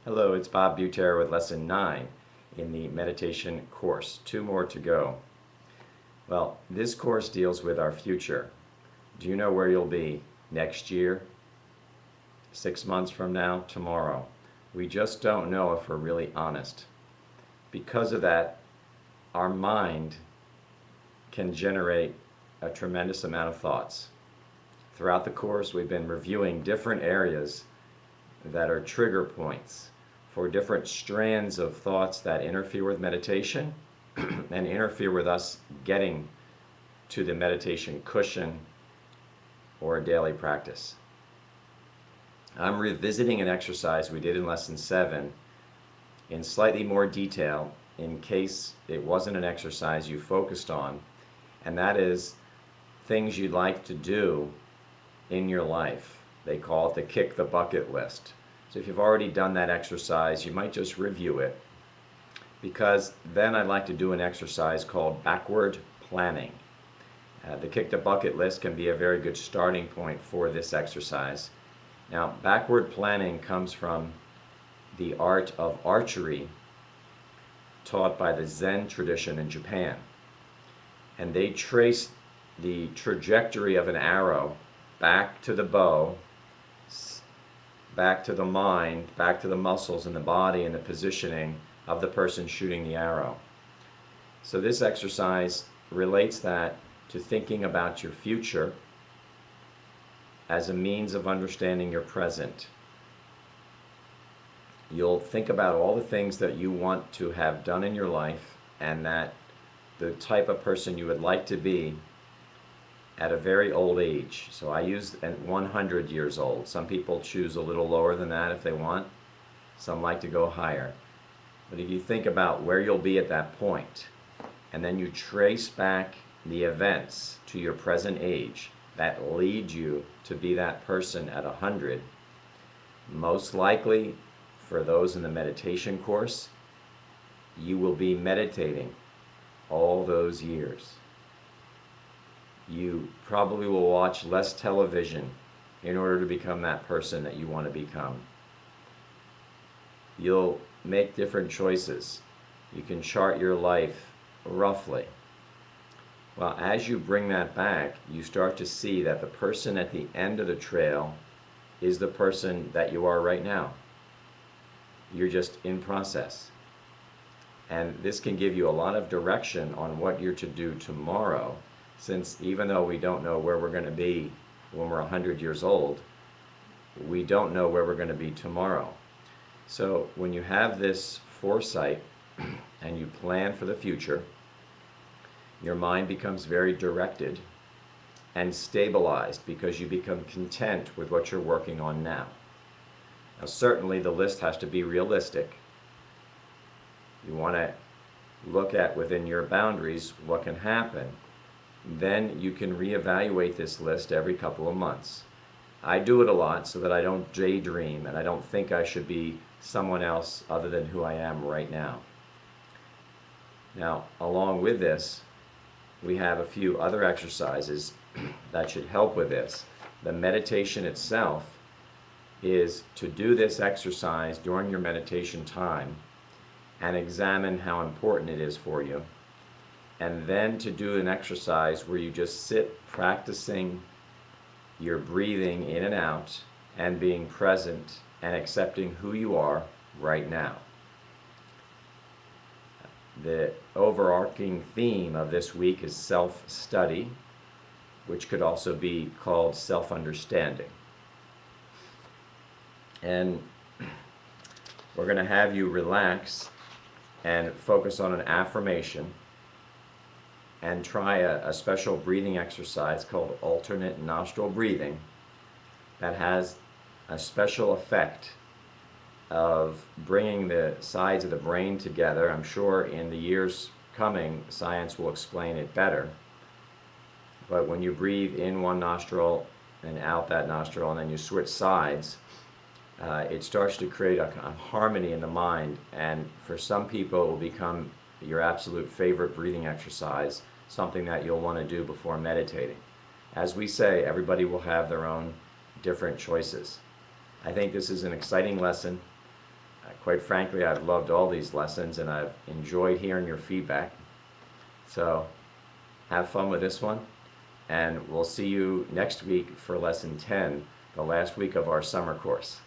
Hello, it's Bob Buter with Lesson 9 in the meditation course. 2 more to go. Well, this course deals with our future. Do you know where you'll be next year, 6 months from now, tomorrow? We just don't know if we're really honest. Because of that, our mind can generate a tremendous amount of thoughts. Throughout the course, we've been reviewing different areas that are trigger points for different strands of thoughts that interfere with meditation and interfere with us getting to the meditation cushion or a daily practice. I'm revisiting an exercise we did in Lesson 7 in slightly more detail in case it wasn't an exercise you focused on, and that is things you'd like to do in your life. They call it the kick the bucket list. So if you've already done that exercise, you might just review it, because then I'd like to do an exercise called backward planning. The kick the bucket list can be a very good starting point for this exercise. Now, backward planning comes from the art of archery taught by the Zen tradition in Japan. And they trace the trajectory of an arrow back to the bow, back to the mind, back to the muscles in the body and the positioning of the person shooting the arrow. So this exercise relates that to thinking about your future as a means of understanding your present. You'll think about all the things that you want to have done in your life and that the type of person you would like to be at a very old age. So I use at 100 years old. Some people choose a little lower than that if they want. Some like to go higher. But if you think about where you'll be at that point, and then you trace back the events to your present age that lead you to be that person at 100, most likely for those in the meditation course, you will be meditating all those years. You probably will watch less television in order to become that person that you want to become. You'll make different choices. You can chart your life roughly. Well, as you bring that back, you start to see that the person at the end of the trail is the person that you are right now. You're just in process. And this can give you a lot of direction on what you're to do tomorrow, since even though we don't know where we're going to be when we're 100 years old, we don't know where we're going to be tomorrow. So when you have this foresight and you plan for the future, your mind becomes very directed and stabilized because you become content with what you're working on now. Now, certainly the list has to be realistic. You want to look at within your boundaries what can happen. Then you can reevaluate this list every couple of months. I do it a lot so that I don't daydream and I don't think I should be someone else other than who I am right now. Now, along with this, we have a few other exercises that should help with this. The meditation itself is to do this exercise during your meditation time and examine how important it is for you, and then to do an exercise where you just sit practicing your breathing in and out and being present and accepting who you are right now. The overarching theme of this week is self-study, which could also be called self-understanding. And we're going to have you relax and focus on an affirmation and try a special breathing exercise called alternate nostril breathing that has a special effect of bringing the sides of the brain together. I'm sure in the years coming, science will explain it better. But when you breathe in one nostril and out that nostril, and then you switch sides, it starts to create a harmony in the mind. And for some people, it will become your absolute favorite breathing exercise, something that you'll want to do before meditating. As we say, everybody will have their own different choices. I think this is an exciting lesson. Quite frankly, I've loved all these lessons and I've enjoyed hearing your feedback. So have fun with this one, and we'll see you next week for lesson 10, the last week of our summer course.